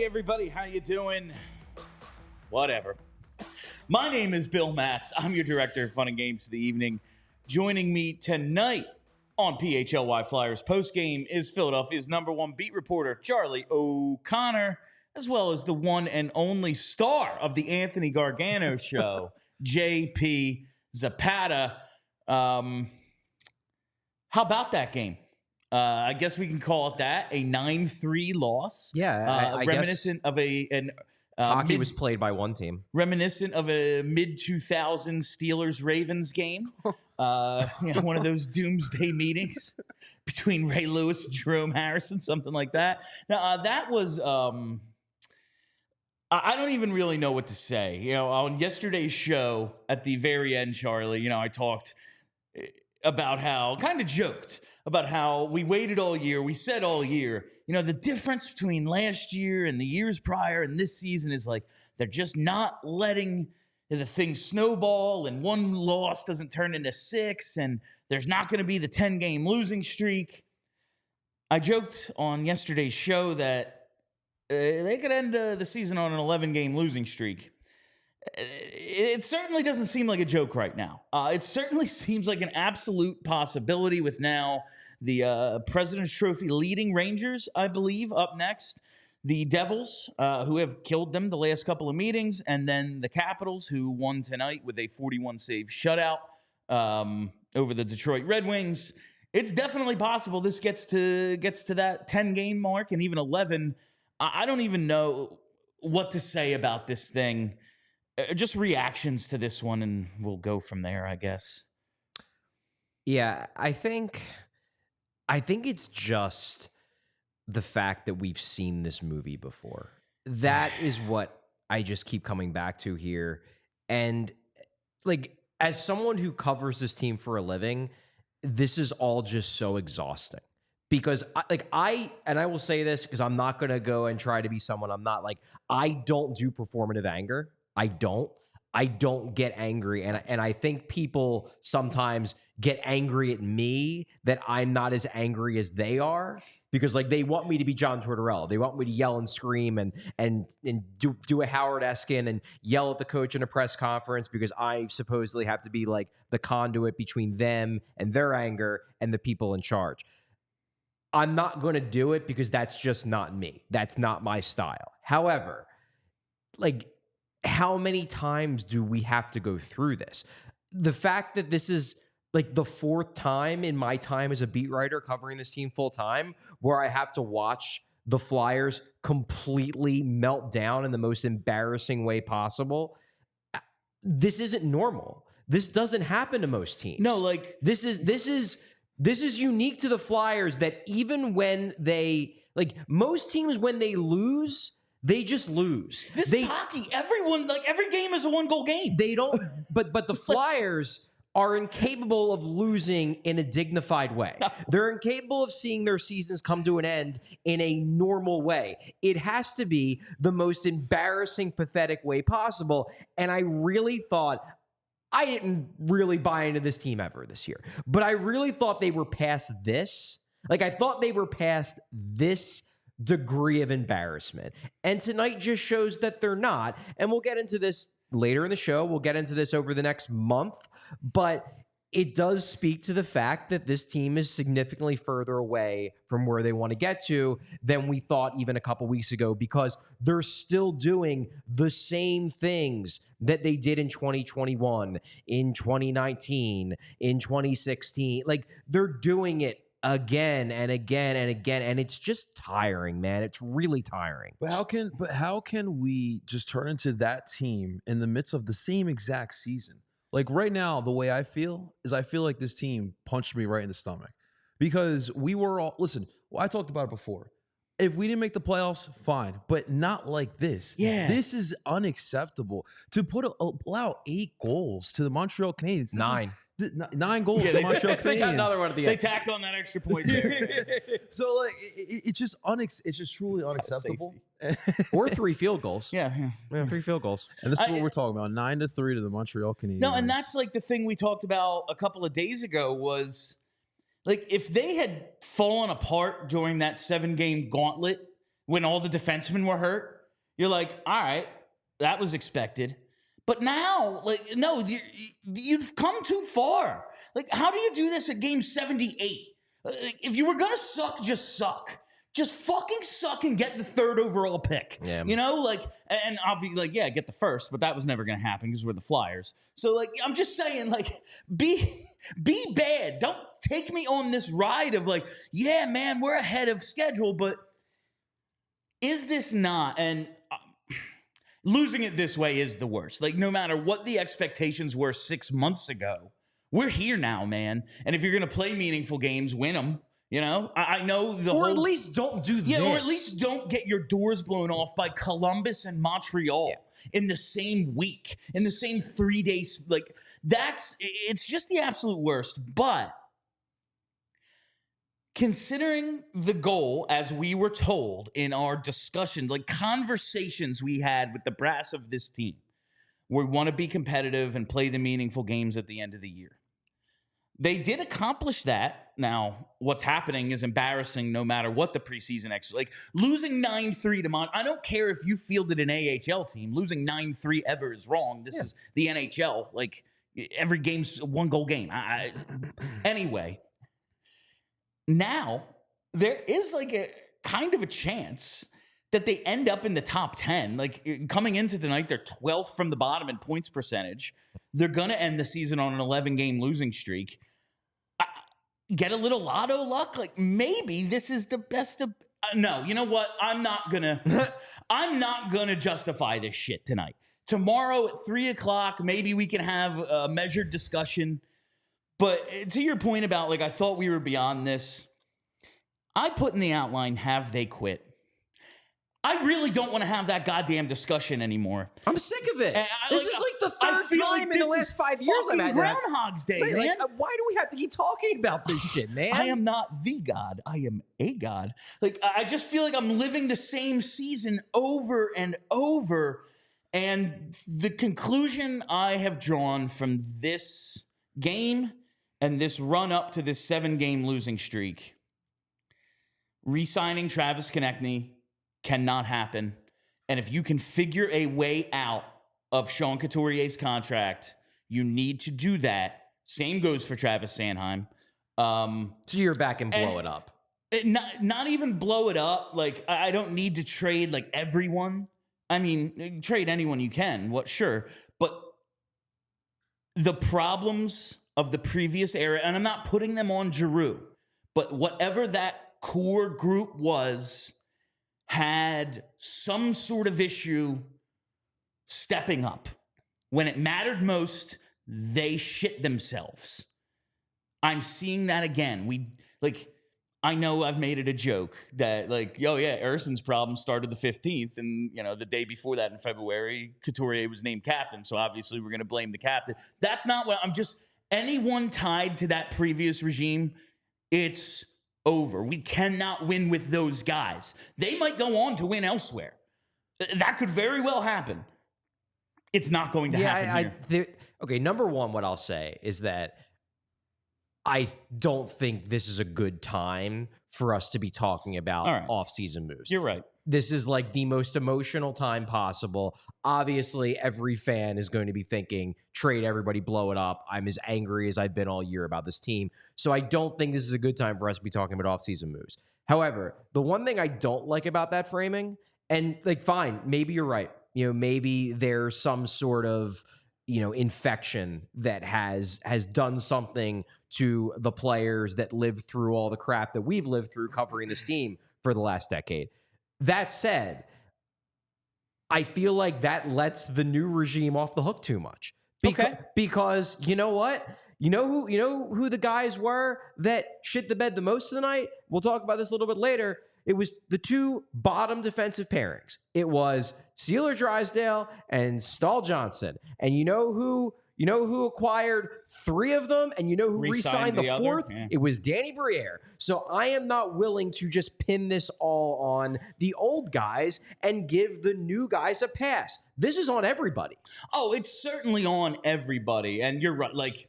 everybody, how you doing? Whatever. My name is Bill Matz. I'm your director of fun and games for the evening. Joining me tonight on PHLY Flyers Postgame is Philadelphia's #1 beat reporter, Charlie O'Connor, as well as the one and only star of the Anthony Gargano show, JP Zapata. How about that game? I guess we can call it that, a 9-3 loss. Yeah, I reminiscent guess of an hockey was played by one team. Reminiscent of a mid-2000s Steelers-Ravens game. One of those doomsday meetings between Ray Lewis and Jerome Harrison, something like that. Now, that was... I don't even really know what to say. On yesterday's show, at the very end, Charlie, I talked about how, kind of joked, about how we waited all year. We said all year, the difference between last year and the years prior and this season is like they're just not letting the thing snowball, and one loss doesn't turn into 6, and there's not going to be the 10-game losing streak. I joked on yesterday's show that they could end the season on an 11-game losing streak. It certainly doesn't seem like a joke right now. It certainly seems like an absolute possibility with now the President's Trophy leading Rangers, I believe, up next. The Devils, who have killed them the last couple of meetings, and then the Capitals, who won tonight with a 41-save shutout over the Detroit Red Wings. It's definitely possible this gets to that 10-game mark, and even 11. I don't even know what to say about this thing. Just reactions to this one, and we'll go from there, I guess. Yeah, I think it's just the fact that we've seen this movie before. That is what I just keep coming back to here. And as someone who covers this team for a living, this is all just so exhausting. Because I will say this because I'm not going to go and try to be someone I'm not. I don't do performative anger. I don't get angry. And I think people sometimes get angry at me that I'm not as angry as they are, because they want me to be John Tortorella. They want me to yell and scream and do a Howard Eskin and yell at the coach in a press conference because I supposedly have to be the conduit between them and their anger and the people in charge. I'm not going to do it because that's just not me. That's not my style. However, how many times do we have to go through this? The fact that this is the 4th time in my time as a beat writer covering this team full time where I have to watch the Flyers completely melt down in the most embarrassing way possible. This isn't normal. This doesn't happen to most teams. No, this is unique to the Flyers, that even when they most teams, when they lose, they just lose. This is hockey. Everyone, every game is a 1-goal game. They don't, but the Flyers are incapable of losing in a dignified way. No. They're incapable of seeing their seasons come to an end in a normal way. It has to be the most embarrassing, pathetic way possible. And I really thought, I didn't really buy into this team ever this year, but I really thought they were past this. I thought they were past this degree of embarrassment. And tonight just shows that they're not. And we'll get into this later in the show. We'll get into this over the next month. But it does speak to the fact that this team is significantly further away from where they want to get to than we thought even a couple weeks ago, because they're still doing the same things that they did in 2021, in 2019, in 2016. They're doing it again and again and again, and it's just tiring, man. It's really tiring. But how can we just turn into that team in the midst of the same exact season? Right now, the way I feel is I feel like this team punched me right in the stomach, because we were all, I talked about it before. If we didn't make the playoffs, fine, but not like this. Yeah. This is unacceptable. To allow 8 goals to the Montreal Canadiens. 9. 9 goals to Montreal Canadiens. They got another one at the end. They tacked on that extra point there. So it's just truly unacceptable. Or 3 field goals. Yeah, 3 field goals. And this is what we're talking about: 9-3 to the Montreal Canadiens. No, and that's the thing we talked about a couple of days ago was if they had fallen apart during that 7-game gauntlet when all the defensemen were hurt, You're like, all right, that was expected. But now, like, no, you've come too far. Like, how do you do this at game 78? If you were going to suck, just suck. Just fucking suck and get the 3rd overall pick. Yeah. You know, like, and obviously, like, yeah, get the 1st, but that was never going to happen because we're the Flyers. So, like, I'm just saying, like, be bad. Don't take me on this ride of, like, yeah, man, we're ahead of schedule, but is this not? And losing it this way is the worst. Like, no matter what the expectations were 6 months ago, we're here now, man. And if you're going to play meaningful games, win them. You know, I know or at least don't do this. Yeah, or at least don't get your doors blown off by Columbus and Montreal in the same week, in the same 3 days. Like, it's just the absolute worst. But considering the goal, as we were told in our discussion, like conversations we had with the brass of this team, we want to be competitive and play the meaningful games at the end of the year. They did accomplish that. Now, what's happening is embarrassing no matter what the preseason exercise. Like, losing 9-3 to I don't care if you fielded an AHL team. Losing 9-3 ever is wrong. This is the NHL. Like, every game's a 1-goal game. Anyway, now there is like a kind of a chance that they end up in the top 10. Like, coming into tonight, they're 12th from the bottom in points percentage. They're going to end the season on an 11-game losing streak. Get a little lotto luck. Like, maybe this is the best of. No, you know what? I'm not gonna justify this shit tonight. Tomorrow at 3:00, maybe we can have a measured discussion. But to your point about, like, I thought we were beyond this. I put in the outline, have they quit? I really don't want to have that goddamn discussion anymore. I'm sick of it. This is like the third time in the last 5 years I've had Groundhog's Day, man. Like, why do we have to keep talking about this shit, man? I am not the God. I am a God. Like, I just feel like I'm living the same season over and over. And the conclusion I have drawn from this game and this run up to this 7-game losing streak, re-signing Travis Konechny cannot happen. And if you can figure a way out of Sean Couturier's contract, you need to do that. Same goes for Travis Sanheim. So you're back and blow it up. Not even blow it up. Like, I don't need to trade, like, everyone. I mean, trade anyone you can. Sure. But the problems of the previous era, and I'm not putting them on Giroux, but whatever that core group was, had some sort of issue stepping up. When it mattered most, they shit themselves. I'm seeing that again. I know I've made it a joke that, like, oh yeah, Ersson's problem started the 15th, and, you know, the day before that in February, Couturier was named captain, so obviously we're going to blame the captain. That's not what anyone tied to that previous regime, it's over. We cannot win with those guys. They might go on to win elsewhere. That could very well happen. It's not going to happen here. Okay, number one, what I'll say is that I don't think this is a good time for us to be talking about off-season moves. You're right. This is like the most emotional time possible. Obviously, every fan is going to be thinking, trade everybody, blow it up. I'm as angry as I've been all year about this team. So I don't think this is a good time for us to be talking about off-season moves. However, the one thing I don't like about that framing, and, like, fine, maybe you're right. You know, maybe there's some sort of, you know, infection that has done something to the players that lived through all the crap that we've lived through covering this team for the last decade. That said, I feel like that lets the new regime off the hook too much. Because you know what? You know who the guys were that shit the bed the most tonight? We'll talk about this a little bit later. It was the two bottom defensive pairings. It was Sealer Drysdale and Stahl Johnson. And you know who acquired 3 of them, and you know who re-signed the 4th? Yeah. It was Danny Briere. So I am not willing to just pin this all on the old guys and give the new guys a pass. This is on everybody. Oh, it's certainly on everybody. And you're right. Like,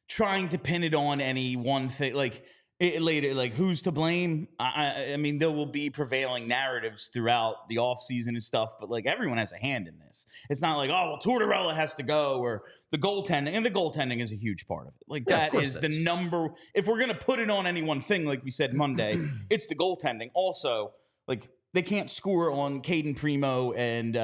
trying to pin it on any one thing, like, later, like who's to blame? I mean, there will be prevailing narratives throughout the offseason and stuff, but like everyone has a hand in this. It's not like, oh, well, Tortorella has to go or the goaltending, and the goaltending is a huge part of it. Like Yeah, of that course is it the is. number. If we're gonna put it on any one thing, like we said Monday, it's the goaltending. Also, like they can't score on Caden Primo and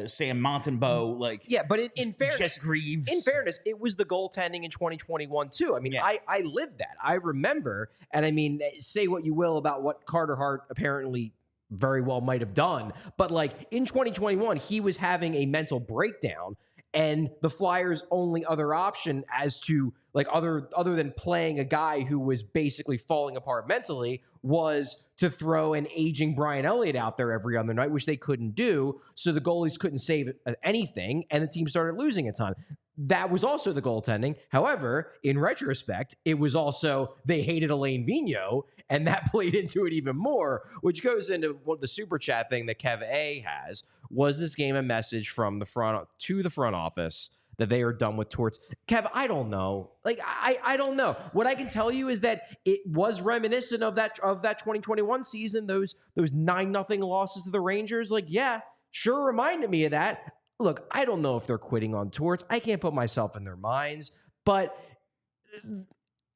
Sam Montembeau. Like Yeah, but in fairness, Jet Greaves. in fairness, it was the goaltending in 2021 too. I mean, Yeah. I lived that. I remember, and I mean, say what you will about what Carter Hart apparently very well might have done, but like in 2021, he was having a mental breakdown, and the Flyers' only other option as to like other than playing a guy who was basically falling apart mentally was to throw an aging Brian Elliott out there every other night, which they couldn't do. So the goalies couldn't save anything, and the team started losing a ton. That was also the goaltending. However, in retrospect, it was also they hated Alain Vigneault, and that played into it even more, which goes into what the super chat thing that Kev A has. Was this game a message from the front to the front office that they are done with Torts? Kev, I don't know. Like, I don't know. What I can tell you is that it was reminiscent of that 2021 season, those 9-0 losses to the Rangers. Like, yeah, sure reminded me of that. Look, I don't know if they're quitting on Torts. I can't put myself in their minds, but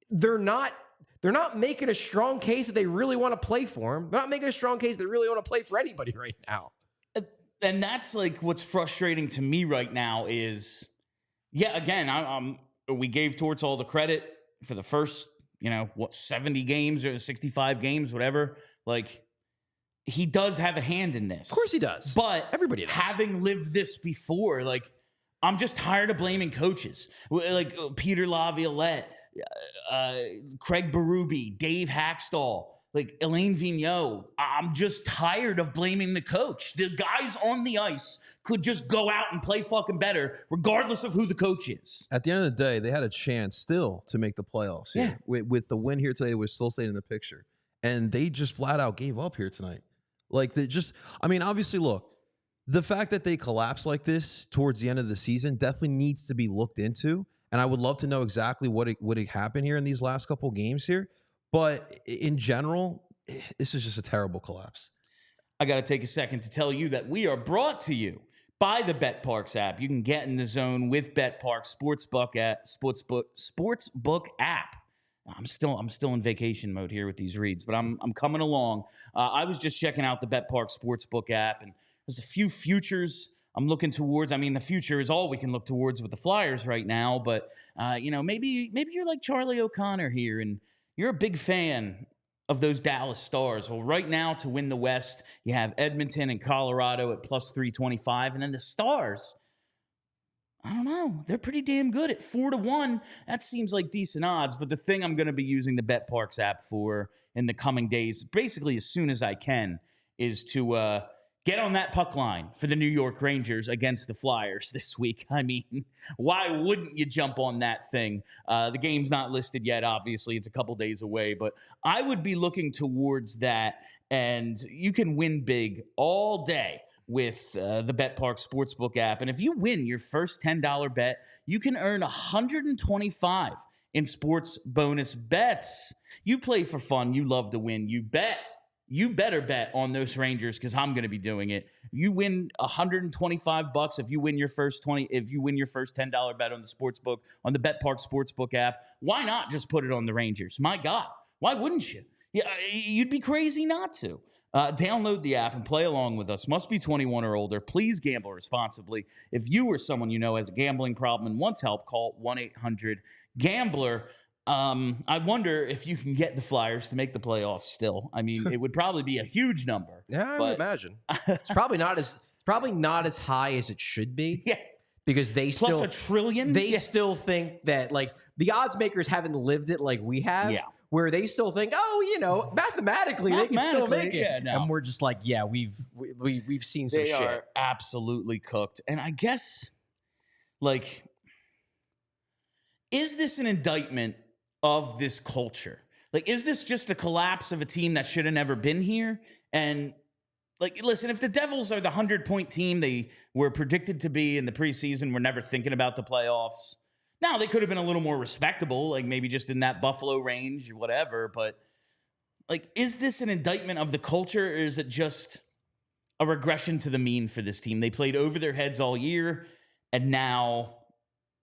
they're not making a strong case that they really want to play for him. They're not making a strong case they really want to play for anybody right now. And that's like what's frustrating to me right now is, yeah, again, we gave Torts all the credit for the first, 70 games or 65 games, whatever. Like, he does have a hand in this. Of course he does. But everybody does. Having lived this before, like, I'm just tired of blaming coaches. Like Peter Laviolette, Craig Berube, Dave Hackstall, like Alain Vigneault. I'm just tired of blaming the coach. The guys on the ice could just go out and play fucking better, regardless of who the coach is. At the end of the day, they had a chance still to make the playoffs. Here. Yeah. With the win here today, we're still staying in the picture. And they just flat out gave up here tonight. Like, obviously, look, the fact that they collapsed like this towards the end of the season definitely needs to be looked into. And I would love to know exactly what happened here in these last couple games here. But in general, this is just a terrible collapse. I got to take a second to tell you that we are brought to you by the BetParks app. You can get in the zone with BetParks Sportsbook app. I'm still in vacation mode here with these reads, but I'm coming along. I was just checking out the BetParks Sportsbook app, and there's a few futures I'm looking towards. I mean, the future is all we can look towards with the Flyers right now, but maybe you're like Charlie O'Connor here, and you're a big fan of those Dallas Stars. Well, right now to win the West, you have Edmonton and Colorado at plus 325, and then the Stars, I don't know, they're pretty damn good at 4-1. That seems like decent odds, but the thing I'm going to be using the BetParks app for in the coming days, basically as soon as I can, is to get on that puck line for the New York Rangers against the Flyers this week. I mean, why wouldn't you jump on that thing? The game's not listed yet, obviously. It's a couple days away, but I would be looking towards that, and you can win big all day with the BetParks Sportsbook app. And if you win your first $10 bet, you can earn $125 in sports bonus bets. You play for fun. You love to win. You bet. You better bet on those Rangers because I'm going to be doing it. You win $125 if you win your first $10 bet on the sportsbook, on the BetParks Sportsbook app. Why not just put it on the Rangers? My God, why wouldn't you? Yeah, you'd be crazy not to. Download the app and play along with us. Must be 21 or older. Please gamble responsibly. If you or someone you know has a gambling problem and wants help, call 1-800-GAMBLER. I wonder if you can get the Flyers to make the playoffs still. I mean, it would probably be a huge number. Yeah, I would imagine. It's probably not as high as it should be. Yeah. Because they Plus still $1 trillion. They still think that like the odds makers haven't lived it like we have. Yeah. Where they still think, mathematically they can still make it. Yeah, no. And we're just like, yeah, we've seen some they shit. They are absolutely cooked. And I guess, like, is this an indictment of this culture? Like, is this just a collapse of a team that should have never been here? And like, listen, if the Devils are the 100-point team they were predicted to be in the preseason, we're never thinking about the playoffs. Now, they could have been a little more respectable, like maybe just in that Buffalo range or whatever. But, like, is this an indictment of the culture, or is it just a regression to the mean for this team? They played over their heads all year, and now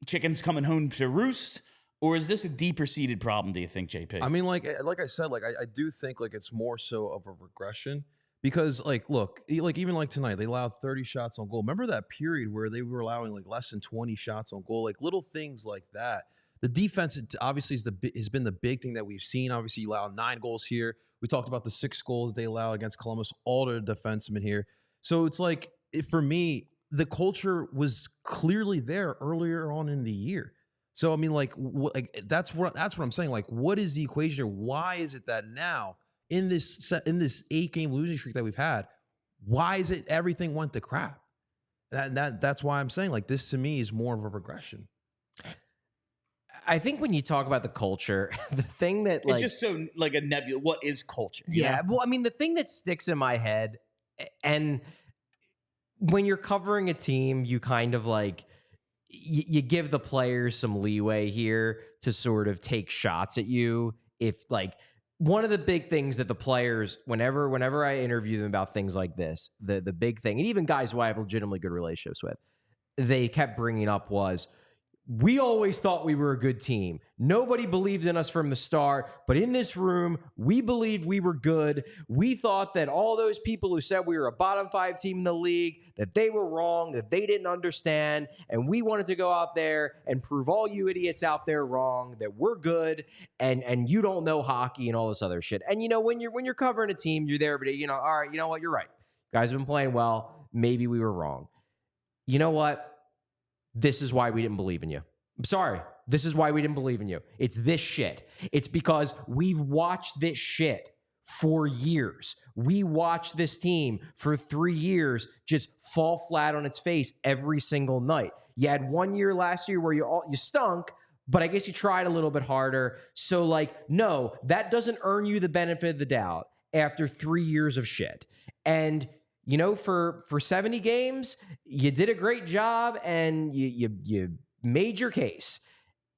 chicken's coming home to roost. Or is this a deeper-seated problem, do you think, JP? I mean, like I said, like I do think like it's more so of a regression because, like, look, like even like tonight, they allowed 30 shots on goal. Remember that period where they were allowing like less than 20 shots on goal, like little things like that. The defense obviously has been the big thing that we've seen. Obviously, you allowed 9 goals here. We talked about the 6 goals they allowed against Columbus, all the defensemen here. So it's like, for me, the culture was clearly there earlier on in the year. So I mean, like that's what I'm saying. Like, what is the equation here? Why is it that now in this 8-game losing streak that we've had, why is it everything went to crap? That's why I'm saying, like, this to me is more of a regression. I think when you talk about the culture, the thing that, like, it's just so like a nebula. What is culture? Yeah. Well, I mean, the thing that sticks in my head, and when you're covering a team, you kind of like, you give the players some leeway here to sort of take shots at you. If, like, one of the big things that the players, whenever I interview them about things like this, the big thing, and even guys who I have legitimately good relationships with, they kept bringing up was, we always thought we were a good team. Nobody believed in us from the start, but in this room, we believed we were good. We thought that all those people who said we were a bottom 5 team in the league, that they were wrong, that they didn't understand, and we wanted to go out there and prove all you idiots out there wrong, that we're good, and you don't know hockey and all this other shit. And, you know, when you're covering a team, you're there every day, you know, all right, you know what, you're right. You guys have been playing well. Maybe we were wrong. You know what? This is why we didn't believe in you. I'm sorry. This is why we didn't believe in you. It's this shit. It's because we've watched this shit for years. We watched this team for 3 years just fall flat on its face every single night. You had 1 year last year where you stunk, but I guess you tried a little bit harder. So, like, no, that doesn't earn you the benefit of the doubt after 3 years of shit. And, you know, for 70 games, you did a great job and you made your case.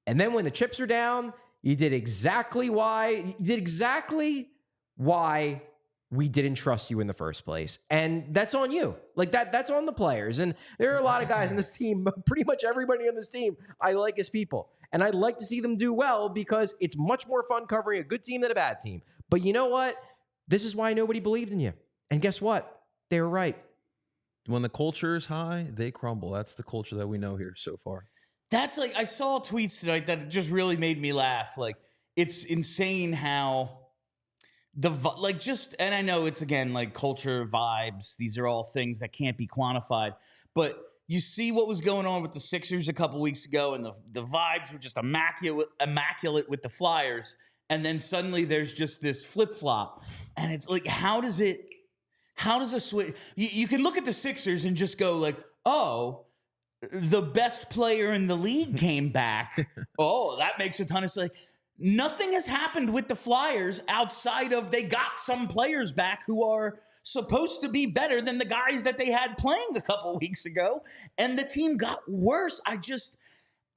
And then when the chips are down, you did exactly why we didn't trust you in the first place. And that's on you. Like, that's on the players. And there are a lot of guys in this team, pretty much everybody on this team I like as people. And I'd like to see them do well because it's much more fun covering a good team than a bad team. But you know what? This is why nobody believed in you. And guess what? They were right. When the culture is high, they crumble. That's the culture that we know here so far. That's like, I saw tweets tonight that just really made me laugh. Like, it's insane how and I know it's, again, like culture, vibes. These are all things that can't be quantified. But you see what was going on with the Sixers a couple weeks ago, and the vibes were just immaculate with the Flyers. And then suddenly there's just this flip-flop. And it's like, how does a switch? You can look at the Sixers and just go like, oh, the best player in the league came back. Oh, that makes a ton of sense. Nothing has happened with the Flyers outside of they got some players back who are supposed to be better than the guys that they had playing a couple weeks ago. And the team got worse.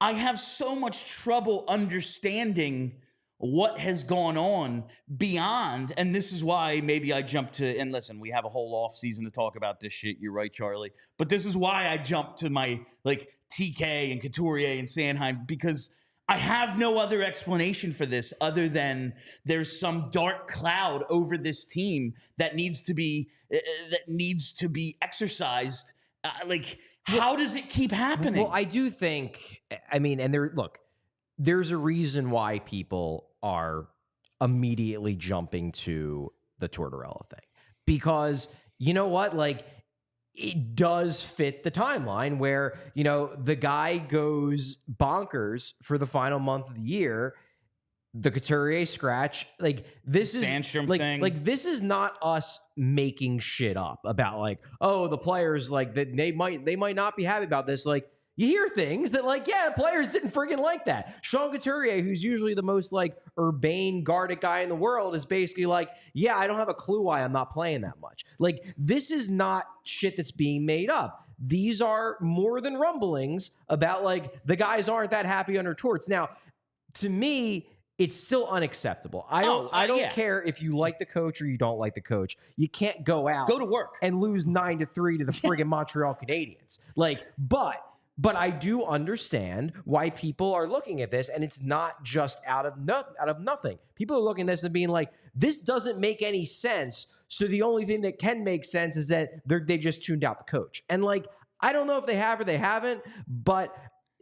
I have so much trouble understanding what has gone on beyond. And this is why maybe I jumped to, and listen, we have a whole off season to talk about this shit. You're right, Charlie. But this is why I jumped to my like TK and Couturier and Sanheim, because I have no other explanation for this other than there's some dark cloud over this team that needs to be exercised. How does it keep happening? Well, I do think, I mean, and there's a reason why people are immediately jumping to the Tortorella thing, because you know what, like, it does fit the timeline where, you know, the guy goes bonkers for the final month of the year. The Couturier scratch, like, this is Sandstrom like, thing. like, this is not us making shit up about like, oh, the players, like, that they might not be happy about this. Like, you hear things that, like, yeah, players didn't friggin' like that. Sean Couturier, who's usually the most, like, urbane, guarded guy in the world, is basically like, yeah, I don't have a clue why I'm not playing that much. Like, this is not shit that's being made up. these are more than rumblings about like the guys aren't that happy under Torts. Now, to me, it's still unacceptable. I don't care if you like the coach or you don't like the coach. You can't go to work and lose 9-3 to the friggin' Montreal Canadiens. Like, but I do understand why people are looking at this, and it's not just out of nothing. People are looking at this and being like, this doesn't make any sense. So the only thing that can make sense is that they just tuned out the coach. And like, I don't know if they have or they haven't, but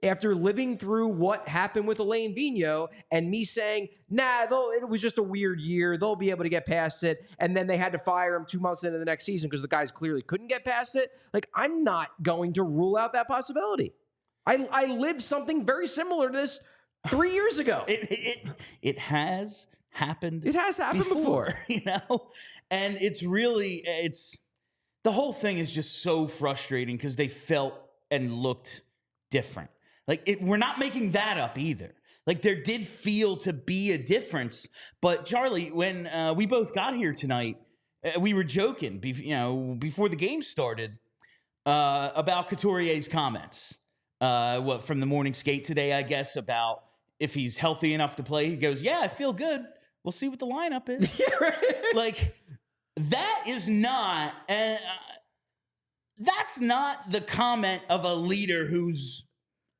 after living through what happened with Alain Vigneault and me saying, nah, it was just a weird year, they'll be able to get past it, and then they had to fire him 2 months into the next season because the guys clearly couldn't get past it, like, I'm not going to rule out that possibility. I lived something very similar to this 3 years ago. It has happened. It has happened before. You know? And it's the whole thing is just so frustrating because they felt and looked different. Like, we're not making that up either. Like, there did feel to be a difference. But, Charlie, when we both got here tonight, we were joking, before the game started about Couturier's comments. From the morning skate today, I guess, about if he's healthy enough to play. He goes, yeah, I feel good. We'll see what the lineup is. Yeah, right. Like, that is not... that's not the comment of a leader who's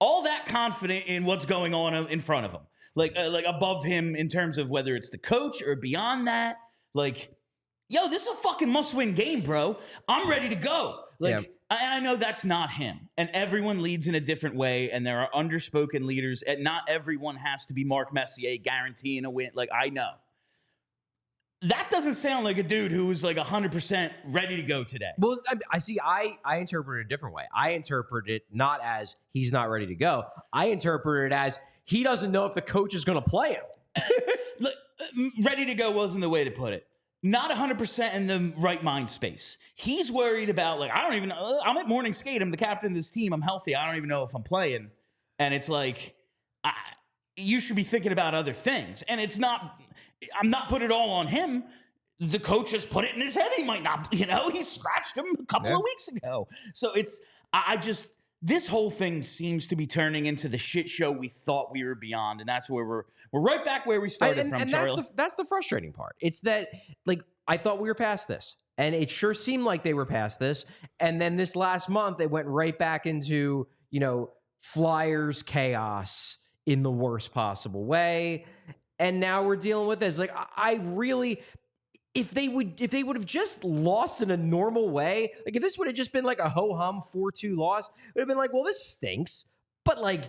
all that confident in what's going on in front of him, like above him in terms of whether it's the coach or beyond that. Like, yo, this is a fucking must-win game, bro. I'm ready to go. Like, yeah. And I know that's not him. And everyone leads in a different way, and there are underspoken leaders, and not everyone has to be Marc Messier guaranteeing a win. Like, I know. That doesn't sound like a dude who was like 100% ready to go today. Well, I interpret it a different way. I interpret it not as he's not ready to go. I interpret it as he doesn't know if the coach is going to play him. Look, ready to go wasn't the way to put it. Not 100% in the right mind space. He's worried about, like, I don't even know. I'm at morning skate. I'm the captain of this team. I'm healthy. I don't even know if I'm playing. And it's like, you should be thinking about other things. And it's not... I'm not putting it all on him. The coach has put it in his head. He might not, he scratched him a couple of weeks ago. So this whole thing seems to be turning into the shit show we thought we were beyond. And that's where we're right back where we started from, Charlie. That's the frustrating part. It's that, like, I thought we were past this. And it sure seemed like they were past this. And then this last month, they went right back into, Flyers chaos in the worst possible way. And now we're dealing with this. Like, I really, if they would have just lost in a normal way, like if this would have just been like a ho-hum 4-2 loss, it would have been like, well, this stinks, but like,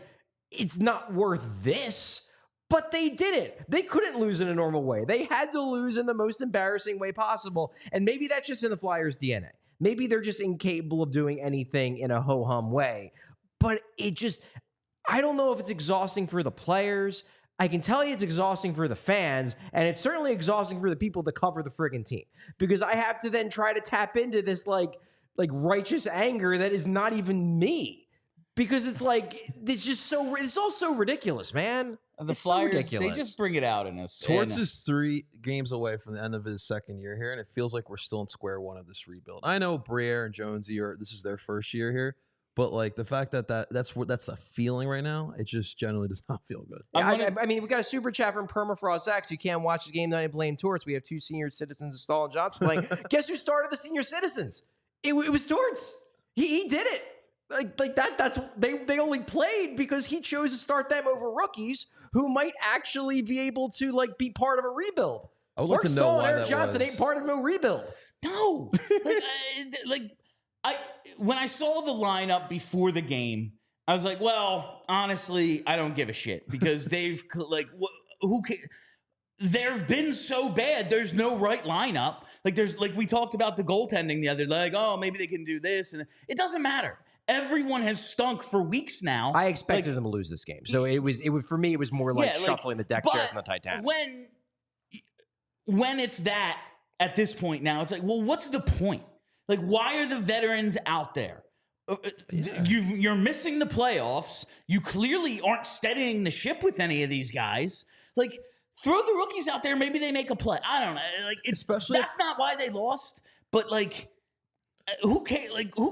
it's not worth this. But they didn't. They couldn't lose in a normal way. They had to lose in the most embarrassing way possible. And maybe that's just in the Flyers' DNA. Maybe they're just incapable of doing anything in a ho-hum way. But I don't know if it's exhausting for the players. I can tell you it's exhausting for the fans, and it's certainly exhausting for the people that cover the friggin' team, because I have to then try to tap into this like righteous anger that is not even me, because it's like, it's all so ridiculous, man. The it's Flyers, so ridiculous. they just bring it out in us. Torts is 3 games away from the end of his second year here, and it feels like we're still in square one of this rebuild. I know Briere and Jonesy this is their first year here. But like the fact that's the feeling right now, it just generally does not feel good. Yeah, I mean, we got a super chat from Permafrost X. You can't watch the game, then I blame Torts. We have 2 senior citizens, Stahl and Johnson, playing. Guess who started the senior citizens? It was Torts. He did it. Like that. That's they only played because he chose to start them over rookies who might actually be able to like be part of a rebuild. I would like to know why Eric that Johnson was. ain't part of no rebuild. No, when I saw the lineup before the game, I was like, well, honestly, I don't give a shit, because they've they've been so bad. There's no right lineup. Like we talked about the goaltending the other, like, oh, maybe they can do this, and it doesn't matter. Everyone has stunk for weeks now. I expected them to lose this game, so it was for me. It was more like shuffling the deck chairs on the Titanic. When it's that at this point now, it's like, well, what's the point? Like, why are the veterans out there? You're missing the playoffs. You clearly aren't steadying the ship with any of these guys. Like, throw the rookies out there. Maybe they make a play. I don't know. Like, that's not why they lost. But like, who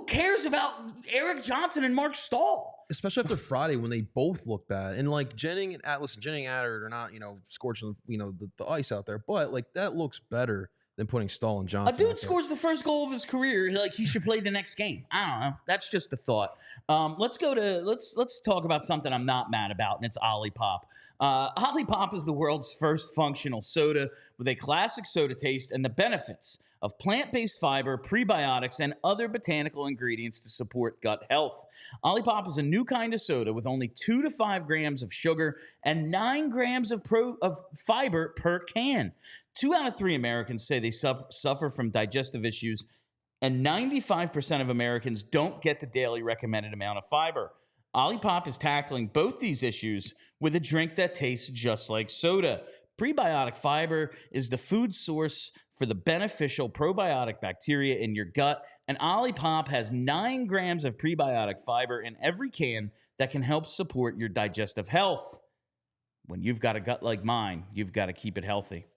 cares about Eric Johnson and Mark Stahl? Especially after Friday when they both look bad. And like Jennings and Adder are not, scorching, the ice out there. But like that looks better than putting Stahl and Johnson. A dude scores the first goal of his career. Like he should play the next game. I don't know. That's just a thought. Let's talk about something I'm not mad about, and it's Ollipop. Ollipop is the world's first functional soda with a classic soda taste and the benefits of plant-based fiber, prebiotics, and other botanical ingredients to support gut health. Ollipop is a new kind of soda with only 2 to 5 grams of sugar and 9 grams of fiber per can. 2 out of 3 Americans say they suffer from digestive issues, and 95% of Americans don't get the daily recommended amount of fiber. Ollipop is tackling both these issues with a drink that tastes just like soda. Prebiotic fiber is the food source for the beneficial probiotic bacteria in your gut, and Ollipop has 9 grams of prebiotic fiber in every can that can help support your digestive health. When you've got a gut like mine, you've got to keep it healthy.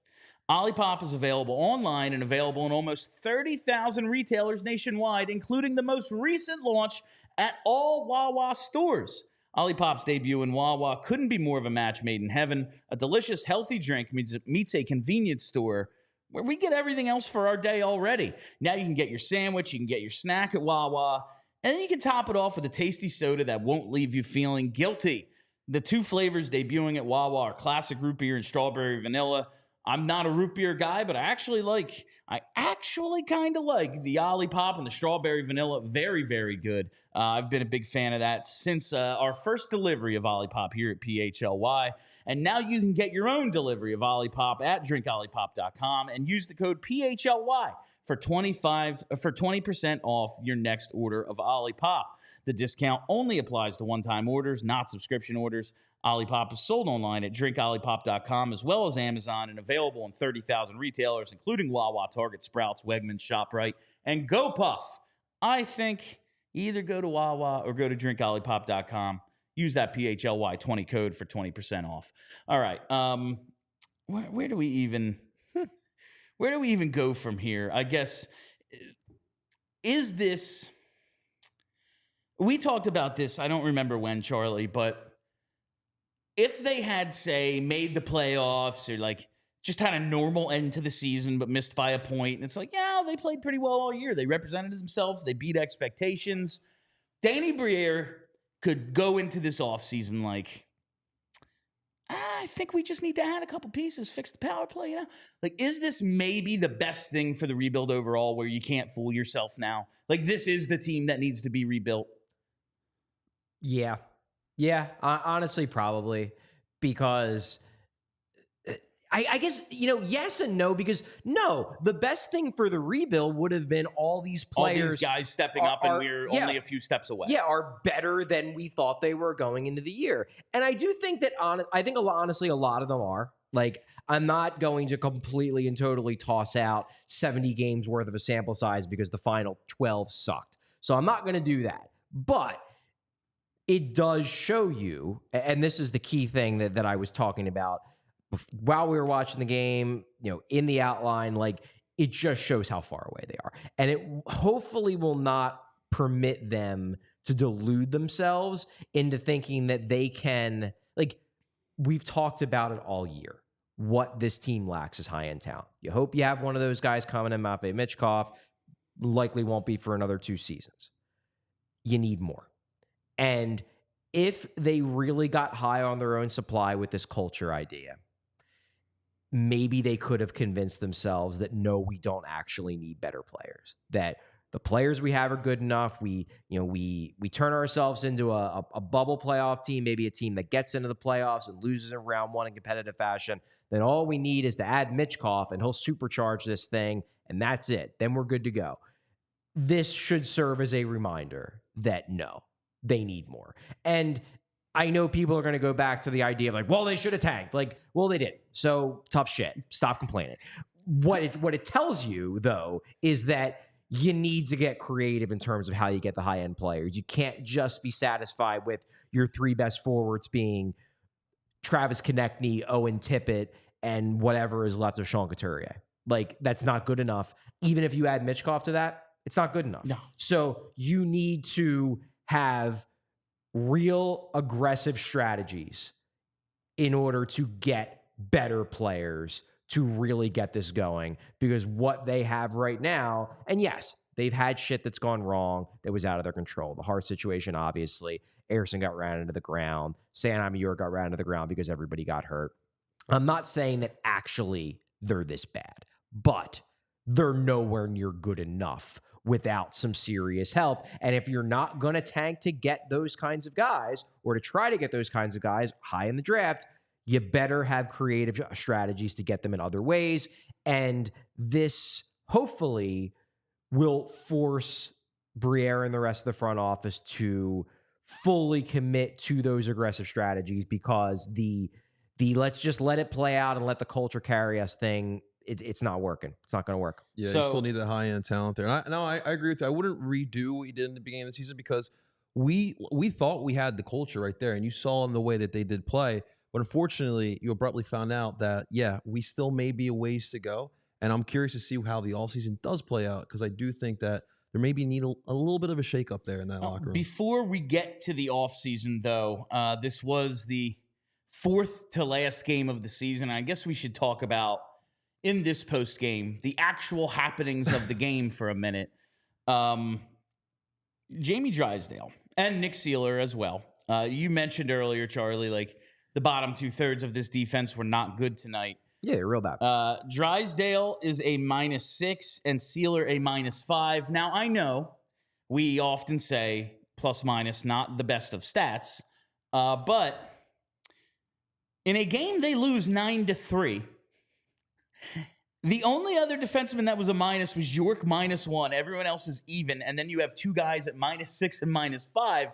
Ollipop is available online and available in almost 30,000 retailers nationwide, including the most recent launch at all Wawa stores. Ollipop's debut in Wawa couldn't be more of a match made in heaven. A delicious, healthy drink meets a convenience store where we get everything else for our day already. Now you can get your sandwich, you can get your snack at Wawa, and then you can top it off with a tasty soda that won't leave you feeling guilty. The 2 flavors debuting at Wawa are classic root beer and strawberry vanilla. I'm not a root beer guy, but I actually kind of like the Ollipop and the strawberry vanilla. Very, very good. I've been a big fan of that since our first delivery of Ollipop here at PHLY. And now you can get your own delivery of Ollipop at drinkollipop.com and use the code PHLY for 20% off your next order of Ollipop. The discount only applies to one-time orders, not subscription orders. Ollipop is sold online at drinkollipop.com as well as Amazon and available in 30,000 retailers, including Wawa, Target, Sprouts, Wegmans, ShopRite, and GoPuff. I think either go to Wawa or go to drinkollipop.com. Use that PHLY20 code for 20% off. All right. Where do we even go from here? I guess, is this... We talked about this, I don't remember when, Charlie, but if they had, say, made the playoffs or like just had a normal end to the season but missed by a point, and it's like, yeah, they played pretty well all year. They represented themselves. They beat expectations. Danny Briere could go into this offseason like, I think we just need to add a couple pieces, fix the power play, Like, is this maybe the best thing for the rebuild overall where you can't fool yourself now? Like, this is the team that needs to be rebuilt? Yeah. Honestly, probably, because I guess, yes and no, because no, the best thing for the rebuild would have been all these players. All these guys stepping up, and we're only a few steps away. Yeah, are better than we thought they were going into the year. And I do think that, honestly, a lot of them are. Like, I'm not going to completely and totally toss out 70 games worth of a sample size because the final 12 sucked. So I'm not going to do that. But it does show you, and this is the key thing that I was talking about while we were watching the game, in the outline, like, it just shows how far away they are. And it hopefully will not permit them to delude themselves into thinking that they can, like, we've talked about it all year. What this team lacks is high-end talent. You hope you have one of those guys coming in, Matvei Michkov. Likely won't be for another 2 seasons. You need more. And if they really got high on their own supply with this culture idea, maybe they could have convinced themselves that, no, we don't actually need better players, that the players we have are good enough. We turn ourselves into a bubble playoff team, maybe a team that gets into the playoffs and loses in round 1 in competitive fashion. Then all we need is to add Michkov and he'll supercharge this thing, and that's it. Then we're good to go. This should serve as a reminder that, no, they need more. And I know people are going to go back to the idea of like, well, they should have tanked. Like, well, they didn't. So tough shit. Stop complaining. What it tells you, though, is that you need to get creative in terms of how you get the high-end players. You can't just be satisfied with your 3 best forwards being Travis Konechny, Owen Tippett, and whatever is left of Sean Couturier. Like, that's not good enough. Even if you add Michkov to that, It's not good enough. No. So you need to have real aggressive strategies in order to get better players to really get this going, because what they have right now, and yes, they've had shit that's gone wrong that was out of their control. The heart situation, obviously. Ersson got ran into the ground. Sanheim got ran into the ground because everybody got hurt. I'm not saying that actually they're this bad, but they're nowhere near good enough without some serious help. And if you're not going to tank to get those kinds of guys, or to try to get those kinds of guys high in the draft, you better have creative strategies to get them in other ways. And this hopefully will force Briere and the rest of the front office to fully commit to those aggressive strategies, because the let's just let it play out and let the culture carry us thing, it's not working. It's not going to work. Yeah, So, you still need that high-end talent there. And I agree with you. I wouldn't redo what you did in the beginning of the season, because we thought we had the culture right there, and you saw in the way that they did play. But unfortunately, you abruptly found out that, yeah, we still may be a ways to go. And I'm curious to see how the all-season does play out, because I do think that there maybe need a little bit of a shake-up there in that locker room. Before we get to the offseason, though, this was the fourth to last game of the season. I guess we should talk about, in this post game, the actual happenings of the game for a minute. Jamie Drysdale and Nick Seeler as well. You mentioned earlier, Charlie, like the bottom 2/3 of this defense were not good tonight. yeah, real bad. Drysdale is a -6 and Seeler a -5. Now, I know we often say plus minus not the best of stats, but in a game they lose 9-3. The only other defenseman that was a minus was York -1. Everyone else is even. And then you have two guys at -6 and -5.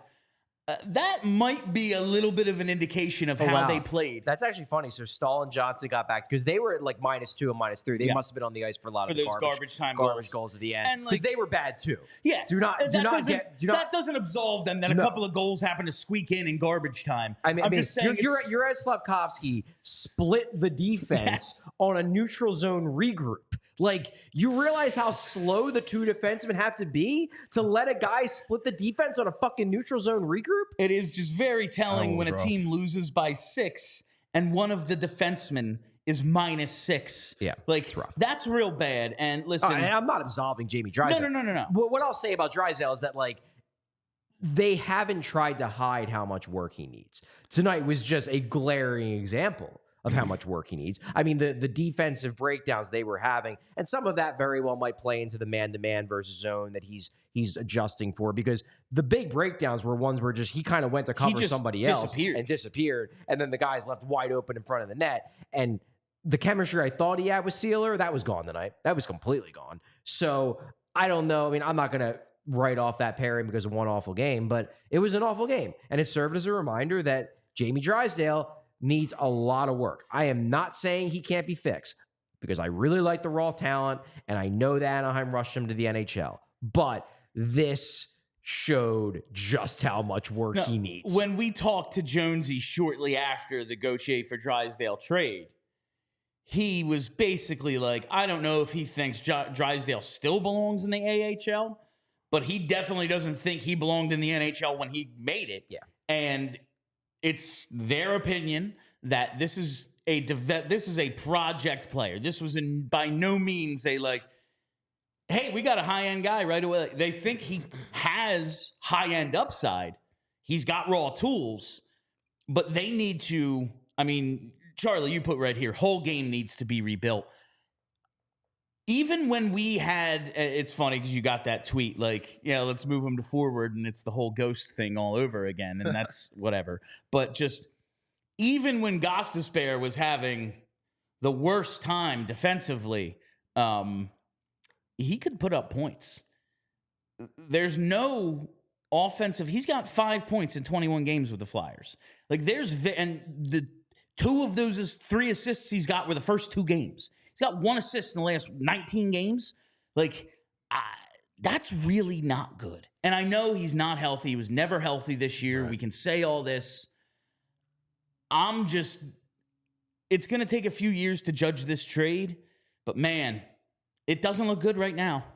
That might be a little bit of an indication of how they played. That's actually funny. So Stahl and Johnson got back because they were at like -2 and -3. They must have been on the ice for a lot of those garbage time goals at the end, because they were bad too. Yeah, That doesn't absolve them that a couple of goals happened to squeak in garbage time. I mean, I'm just saying Juraj Slafkovsky split the defense on a neutral zone regroup. Like, you realize how slow the two defensemen have to be to let a guy split the defense on a fucking neutral zone regroup? It is just very telling when a rough. team loses by 6 and one of the defensemen is -6. Yeah, like it's rough. That's real bad. And listen, And I'm not absolving Jamie Drysdale. No. What I'll say about Drysdale is that, like, they haven't tried to hide how much work he needs. Tonight was just a glaring example of how much work he needs. I mean, the defensive breakdowns they were having, and some of that very well might play into the man-to-man versus zone that he's adjusting for, because the big breakdowns were ones where just he kind of went to cover somebody else and disappeared, and then the guy's left wide open in front of the net. And the chemistry I thought he had with Seeler, that was gone tonight. That was completely gone. So I don't know. I mean, I'm not going to write off that pairing because of one awful game, but it was an awful game. And it served as a reminder that Jamie Drysdale needs a lot of work. I am not saying he can't be fixed, because I really like the raw talent, and I know that Anaheim rushed him to the NHL. But this showed just how much work he needs. When we talked to Jonesy shortly after the Gauthier for Drysdale trade, he was basically like, I don't know if he thinks Drysdale still belongs in the AHL, but he definitely doesn't think he belonged in the NHL when he made it. Yeah. And it's their opinion that this is a project player. This was by no means a like, hey, we got a high-end guy right away. They think he has high-end upside. He's got raw tools, but they need to, I mean, Charlie, you put right here, whole game needs to be rebuilt. Even when we had, it's funny because you got that tweet, like, yeah, let's move him to forward, and it's the whole ghost thing all over again, and that's whatever. But just, even when Gostisbehere was having the worst time defensively, he could put up points. There's no offensive, he's got 5 points in 21 games with the Flyers. Like, and the 2 of those 3 assists he's got were the first 2 games. He's got 1 assist in the last 19 games. Like, that's really not good. And I know he's not healthy. He was never healthy this year. Right. We can say all this. It's going to take a few years to judge this trade. But, man, it doesn't look good right now.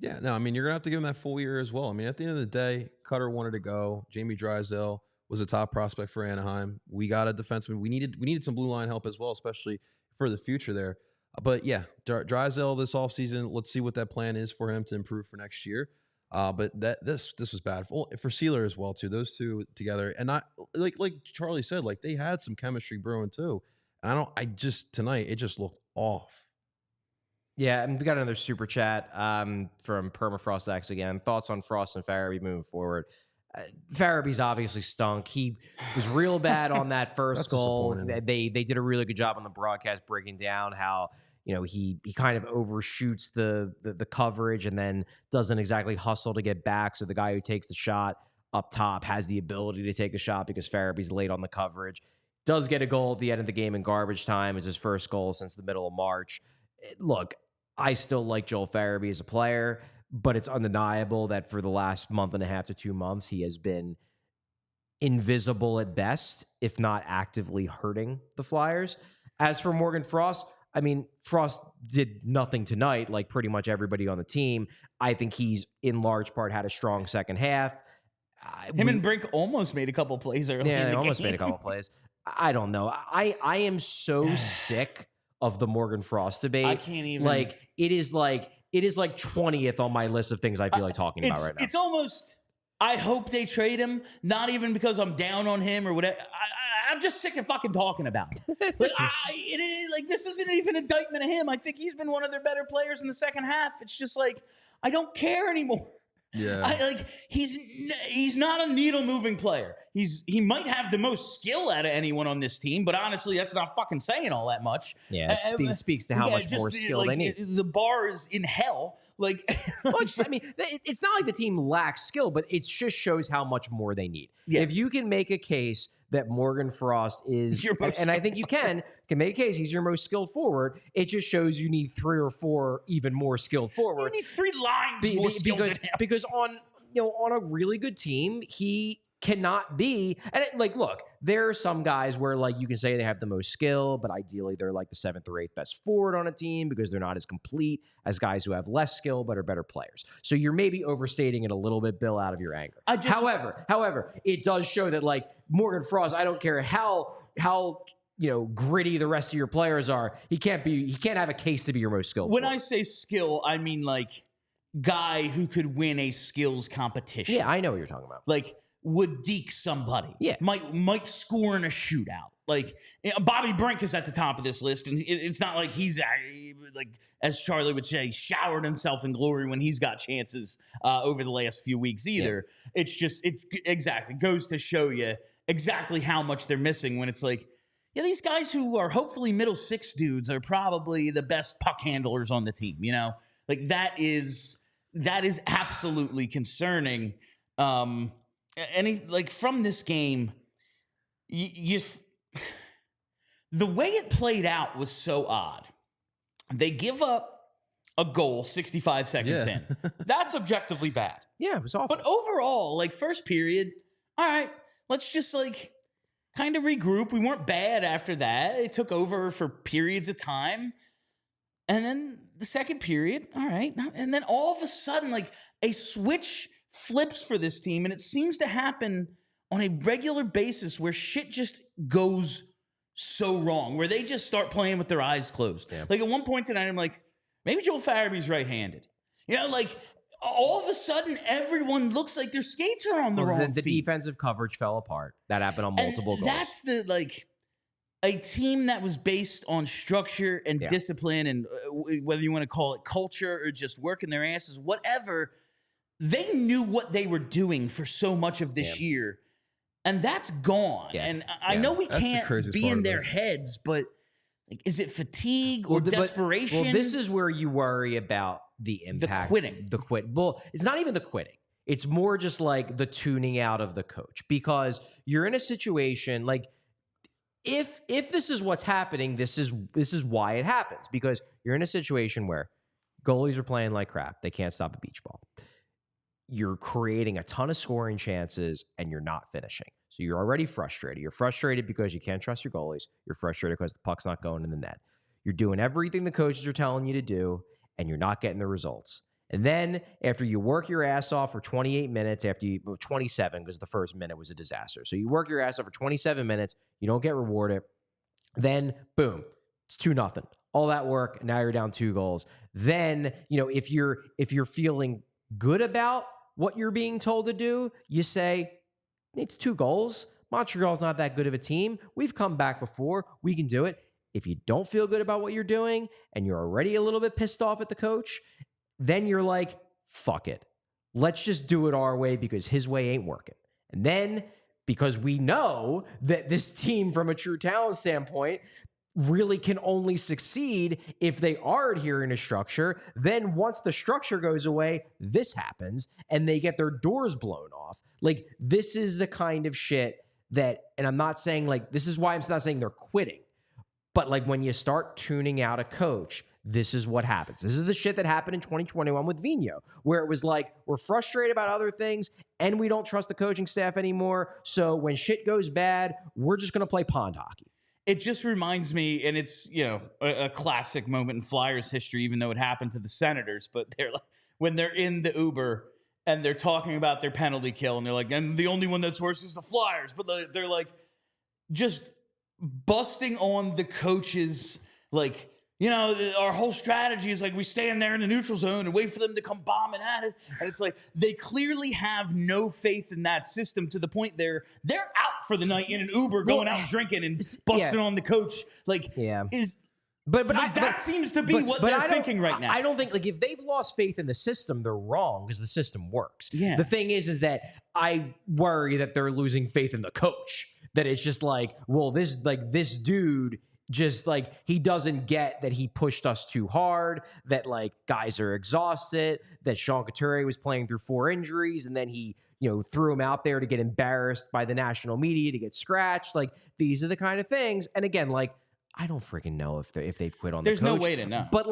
Yeah, no, I mean, you're going to have to give him that full year as well. I mean, at the end of the day, Cutter wanted to go. Jamie Drysdale was a top prospect for Anaheim. We got a defenseman. We needed some blue line help as well, especially for the future there. But yeah, Drysdale this offseason, let's see what that plan is for him to improve for next year. But this was bad for Sealer as well too. Those two together, and not like Charlie said, like they had some chemistry brewing too. And tonight it just looked off. Yeah, and we got another super chat from Permafrost X again. Thoughts on Frost and Farabee moving forward? Farabee's obviously stunk. He was real bad on that first goal. They did a really good job on the broadcast breaking down how he kind of overshoots the coverage and then doesn't exactly hustle to get back. So the guy who takes the shot up top has the ability to take the shot because Farabee's late on the coverage. Does get a goal at the end of the game in garbage time. It's his first goal since the middle of March. Look, I still like Joel Farabee as a player, but it's undeniable that for the last month and a half to 2 months, he has been invisible at best, if not actively hurting the Flyers. As for Morgan Frost, I mean, Frost did nothing tonight, like pretty much everybody on the team. I think he's in large part had a strong second half. Him and Brink almost made a couple plays early. Yeah, in they the almost game. made a couple plays. I don't know. I am so sick of the Morgan Frost debate. I can't even. It is like 20th on my list of things I feel like talking about right now. It's almost. I hope they trade him, not even because I'm down on him or whatever. I'm just sick of fucking talking about him. This isn't even an indictment of him. I think he's been one of their better players in the second half. It's just like I don't care anymore. Yeah, he's not a needle moving player. He might have the most skill out of anyone on this team, but honestly, that's not fucking saying all that much. Yeah, it speaks to how much more skill they need. The bar is in hell. It's not like the team lacks skill, but it just shows how much more they need. Yes. If you can make a case that Morgan Frost is, and I think you can make a case he's your most skilled forward, it just shows you need 3 or 4 even more skilled forwards. You need 3 lines more skilled than him. Because on a really good team, he cannot be. And look, there are some guys where you can say they have the most skill, but ideally they're like the 7th or 8th best forward on a team because they're not as complete as guys who have less skill but are better players. So you're maybe overstating it a little bit, Bill, out of your anger. However, it does show that Morgan Frost, I don't care how gritty the rest of your players are, he can't have a case to be your most skilled. When I say skill, I mean guy who could win a skills competition. Yeah, I know what you're talking about. Would deke somebody. Yeah. Might score in a shootout. Bobby Brink is at the top of this list, and it's not like he's as Charlie would say, showered himself in glory when he's got chances over the last few weeks either. Yeah. It's just exactly goes to show you exactly how much they're missing when it's these guys who are hopefully middle 6 dudes are probably the best puck handlers on the team. That is absolutely concerning. From this game, the way it played out was so odd. They give up a goal 65 seconds in. That's objectively bad. Yeah, it was awful. But overall, first period, all right, let's just kind of regroup. We weren't bad after that. It took over for periods of time. And then the second period, all right. And then all of a sudden, a switch flips for this team, and it seems to happen on a regular basis where shit just goes so wrong, where they just start playing with their eyes closed. Yeah. At one point tonight, I'm maybe Joel Farabee's right-handed. All of a sudden, everyone looks like their skates are on the wrong feet. The defensive coverage fell apart. That happened on multiple goals. That's a team that was based on structure and discipline, and whether you want to call it culture or just working their asses, whatever. They knew what they were doing for so much of this year, and that's gone. Yeah. And I know we can't be in their heads, but is it fatigue or desperation? Well, this is where you worry about the impact. The quitting. Well, it's not even the quitting. It's more just the tuning out of the coach, because you're in a situation if this is what's happening, this is why it happens, because you're in a situation where goalies are playing like crap. They can't stop a beach ball. You're creating a ton of scoring chances and you're not finishing. So you're already frustrated. You're frustrated because you can't trust your goalies. You're frustrated because the puck's not going in the net. You're doing everything the coaches are telling you to do and you're not getting the results. And then after you work your ass off for 28 minutes, 27, because the first minute was a disaster. So you work your ass off for 27 minutes, you don't get rewarded. Then boom, it's 2-0. All that work, now you're down 2 goals. Then, if you're feeling good about what you're being told to do, you say, it's 2 goals. Montreal's not that good of a team. We've come back before. We can do it. If you don't feel good about what you're doing and you're already a little bit pissed off at the coach, then you're like, fuck it. Let's just do it our way because his way ain't working. And then, because we know that this team, from a true talent standpoint, really can only succeed if they are adhering to structure, then once the structure goes away, this happens and they get their doors blown off. Like, this is the kind of shit that, and I'm not saying this is why I'm not saying they're quitting, but when you start tuning out a coach, this is what happens. This is the shit that happened in 2021 with Vigneault, where it was we're frustrated about other things and we don't trust the coaching staff anymore. So when shit goes bad, we're just going to play pond hockey. It just reminds me, and it's, a classic moment in Flyers history, even though it happened to the Senators, but they're when they're in the Uber and they're talking about their penalty kill and they're like, and the only one that's worse is the Flyers, but they're just busting on the coaches, our whole strategy is we stand there in the neutral zone and wait for them to come bombing at it. And it's they clearly have no faith in that system to the point they're out for the night in an Uber, going out drinking and busting on the coach. That seems to be what they're thinking right now. I don't think if they've lost faith in the system, they're wrong because the system works. Yeah. The thing is that I worry that they're losing faith in the coach. That it's just this dude just he doesn't get that he pushed us too hard, that guys are exhausted, that Sean Couturier was playing through 4 injuries and then he threw him out there to get embarrassed by the national media, to get scratched. These are the kind of things. And again, I don't freaking know if they've quit on the coach. There's no way to know. But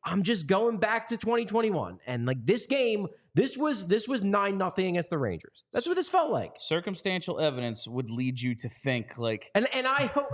I'm just going back to 2021 and this game, this was 9-0 against the Rangers. That's what this felt like. Circumstantial evidence would lead you to think and I hope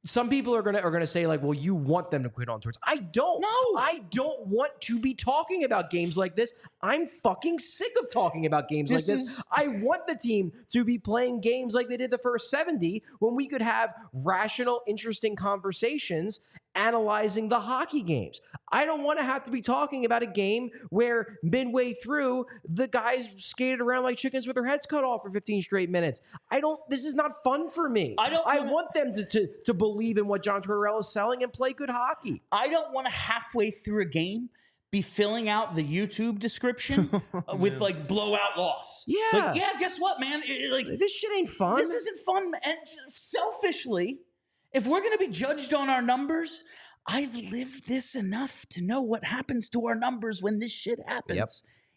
some people are gonna say well, you want them to quit on tours. I don't. No, I don't want to be talking about games like this. I'm fucking sick of talking about games like this. I want the team to be playing games like they did the first 70, when we could have rational, interesting conversations analyzing the hockey games. I don't want to have to be talking about a game where midway through the guys skated around like chickens with their heads cut off for 15 straight minutes. This is not fun for me. I want them to believe in what John Tortorella is selling and play good hockey. I don't want to halfway through a game be filling out the YouTube description with blowout loss. Yeah. Guess what, man? This shit ain't fun. This isn't fun. And selfishly, if we're going to be judged on our numbers, I've lived this enough to know what happens to our numbers when this shit happens. Yep.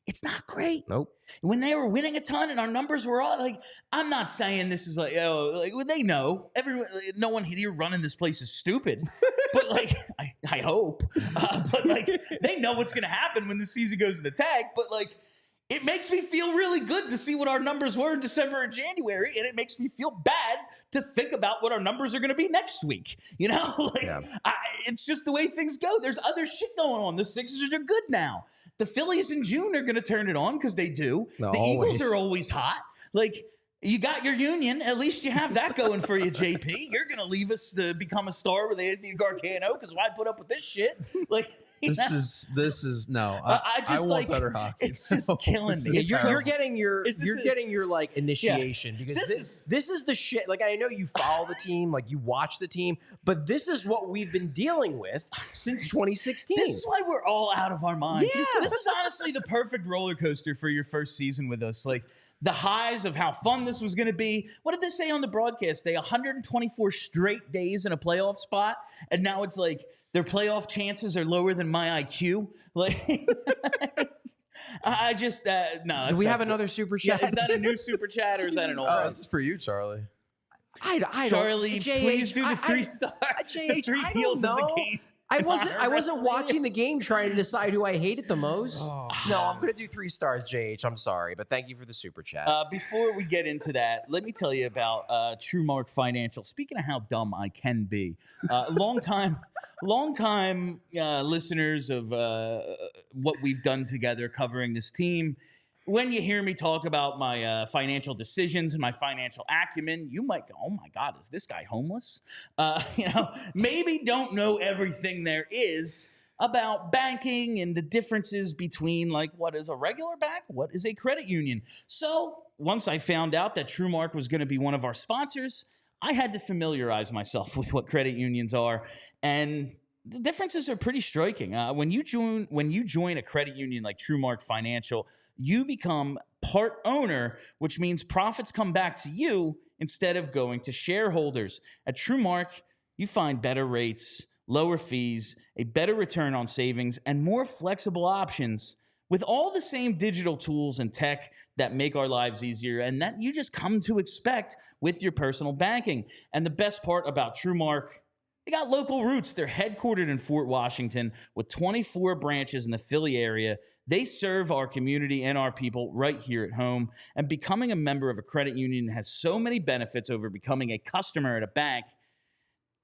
It's not great. Nope. When they were winning a ton and our numbers were all I'm not saying this is they know. No one here running this place is stupid. But I hope. But they know what's going to happen when the season goes in the tag. But it makes me feel really good to see what our numbers were in December and January, and it makes me feel bad to think about what our numbers are going to be next week. It's just the way things go. There's other shit going on. The Sixers are good now. The Phillies in June are going to turn it on because they do. The Eagles are always hot. You got your Union. At least you have that going for you, JP. You're going to leave us to become a star with Anthony Gargano because why put up with this shit? This is no. I want better hockey. It's just killing me. You're getting your initiation because this is the shit. I know you follow the team, you watch the team, but this is what we've been dealing with since 2016. This is why we're all out of our minds. Yeah. This is honestly the perfect roller coaster for your first season with us. The highs of how fun this was going to be. What did they say on the broadcast? 124 straight days in a playoff spot, and now it's their playoff chances are lower than my IQ. I just no. Do we have another super chat? Yeah, is that a new super chat or is that an old? This is for you, Charlie. I Charlie, JH, please do the 3-star. JH, the 3 I heels don't of know. the game. I wasn't watching the game trying to decide who I hated the most. Oh, No, I'm going to do 3 stars, JH. I'm sorry, but thank you for the super chat. Before we get into that, let me tell you about TruMark Financial. Speaking of how dumb I can be, long time listeners of what we've done together covering this team. When you hear me talk about my financial decisions and my financial acumen, you might go, "Oh my God, is this guy homeless?" Maybe don't know everything there is about banking and the differences between like what is a regular bank, what is a credit union. So once I found out that TruMark was going to be one of our sponsors, I had to familiarize myself with what credit unions are, and the differences are pretty striking. When you join a credit union like TruMark Financial, you become part owner, which means profits come back to you instead of going to shareholders. At TruMark, you find better rates, lower fees, a better return on savings, and more flexible options with all the same digital tools and tech that make our lives easier and that you just come to expect with your personal banking. And the best part about TruMark, they got local roots. They're headquartered in Fort Washington with 24 branches in the Philly area. They serve our community and our people right here at home. And becoming a member of a credit union has so many benefits over becoming a customer at a bank.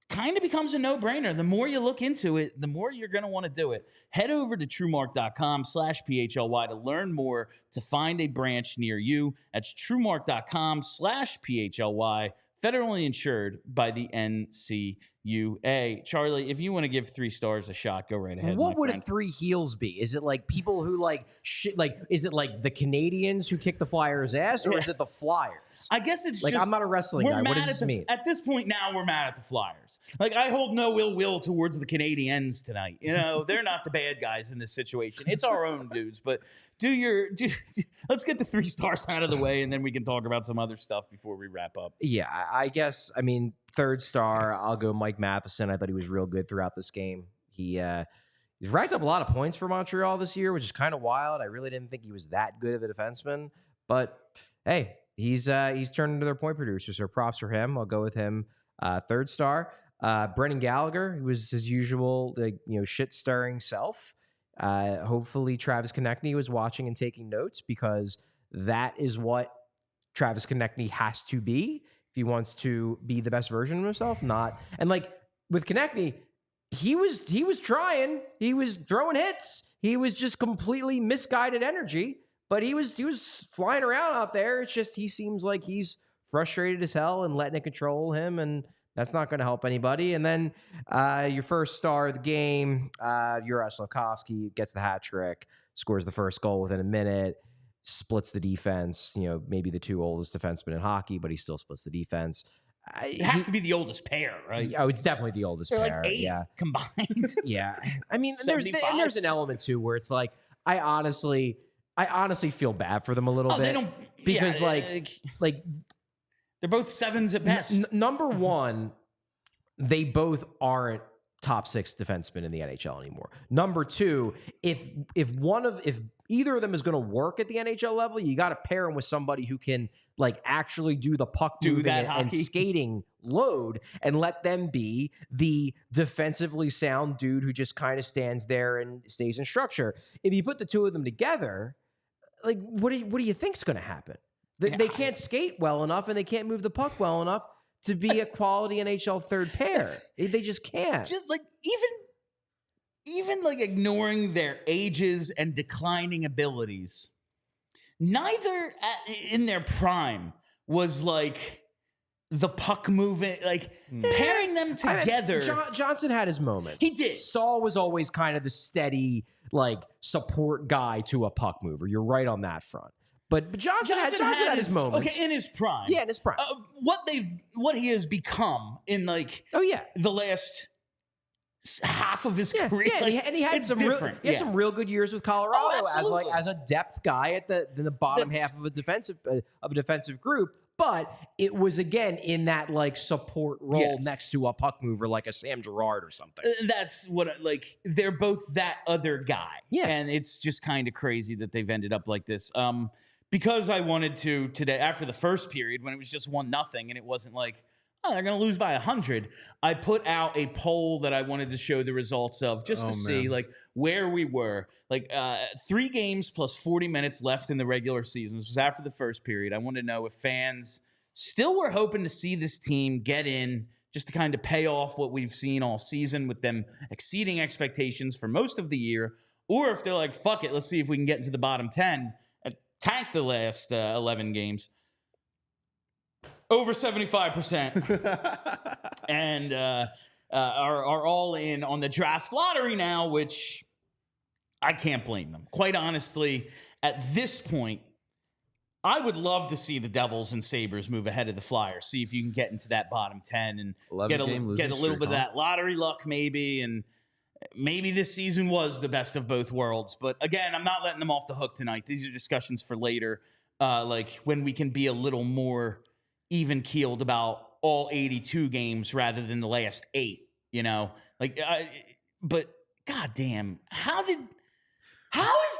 Kind of becomes a no-brainer. The more you look into it, the more you're going to want to do it. Head over to TruMark.com/PHLY to learn more, to find a branch near you. That's TruMark.com/PHLY. Federally insured by the NCUA. Charlie, if you want to give 3 stars a shot, go right ahead. What would a 3 heels be? Is it like people who like shit? Like, is it like the Canadians who kick the Flyers' ass, or is it the Flyers? I guess it's like, just, I'm not a wrestling guy. What does this mean? At this point now, we're mad at the Flyers. Like, I hold no ill will towards the Canadiens tonight. They're not the bad guys in this situation. It's our own dudes. But let's get the 3 stars out of the way, and then we can talk about some other stuff before we wrap up. Yeah, I guess. I mean, 3rd star, I'll go Mike Matheson. I thought he was real good throughout this game. He's racked up a lot of points for Montreal this year, which is kind of wild. I really didn't think he was that good of a defenseman, but hey, he's turned into their point producer, so props for him. I'll go with him. 3rd star, Brendan Gallagher. He was his usual shit-stirring self. Hopefully Travis Konechny was watching and taking notes, because that is what Travis Konechny has to be if he wants to be the best version of himself. And like with Konechny, he was trying, he was throwing hits, he was just completely misguided energy, but he was flying around out there. It's just he seems like he's frustrated as hell and letting it control him, and that's not going to help anybody. And then your 1st star of the game, Juraj Slafkovsky, gets the hat trick, scores the 1st goal within a minute, splits the defense. Maybe the 2 oldest defensemen in hockey, but he still splits the defense. It has to be the oldest pair, right? Oh, it's definitely the oldest They're pair. like 8 combined. Yeah. I mean, there's an element too where it's like, I honestly feel bad for them a little bit. They don't, because like they're both 7s at best. Number one, they both aren't top 6 defensemen in the NHL anymore. Number 2, if either of them is going to work at the NHL level, you got to pair them with somebody who can like actually do the puck moving and skating load, and let them be the defensively sound dude who just kind of stands there and stays in structure. If you put the 2 of them together, like what do you think's going to happen? They can't skate well enough, and they can't move the puck well enough to be a quality NHL 3rd pair. They just can't. Just like even like ignoring their ages and declining abilities, neither in their prime was like the puck moving, like pairing them together. Johnson had his moments. He did. Stahl was always kind of the steady, like, support guy to a puck mover. You're right on that front. But Johnson had his moments. Okay, in his prime. Yeah, in his prime. What he has become in like the last half of his career. Yeah, like, and he had some real good years with Colorado as a depth guy at the bottom half of a defensive group. But it was, again, in that, like, support role next to a puck mover like a Sam Girard or something. That's what, like, they're both that other guy. Yeah. And it's just kind of crazy that they've ended up like this. Because I wanted to today, after the first period, when it was just 1-0, and it wasn't like, oh, they're going to lose by 100. I put out a poll that I wanted to show the results of just to see like where we were. Like 3 games plus 40 minutes left in the regular season. This was after the first period. I wanted to know if fans still were hoping to see this team get in just to kind of pay off what we've seen all season with them exceeding expectations for most of the year, or if they're like, fuck it, let's see if we can get into the bottom 10 and tank the last 11 games. Over 75%. And are all in on the draft lottery now, which I can't blame them. Quite honestly, at this point, I would love to see the Devils and Sabres move ahead of the Flyers, see if you can get into that bottom 10 and get a little bit of that lottery luck maybe, and maybe this season was the best of both worlds. But again, I'm not letting them off the hook tonight. These are discussions for later, like when we can be a little more even-keeled about all 82 games rather than the last 8, you know? Like, but goddamn, how is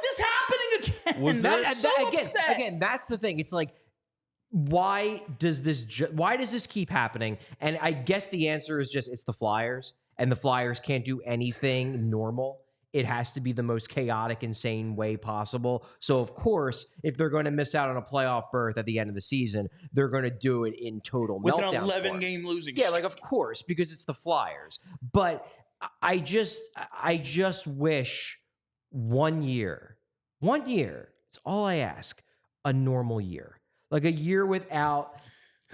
this happening again? Was again, that's the thing. It's like, why does this keep happening? And I guess the answer is just it's the Flyers, and the Flyers can't do anything normal. It has to be the most chaotic, insane way possible. So, of course, if they're going to miss out on a playoff berth at the end of the season, they're going to do it in total with meltdown. With an 11-game losing streak. Yeah, streak. like, of course, because it's the Flyers. But I just wish 1 year, it's all I ask, a normal year. Like a year without,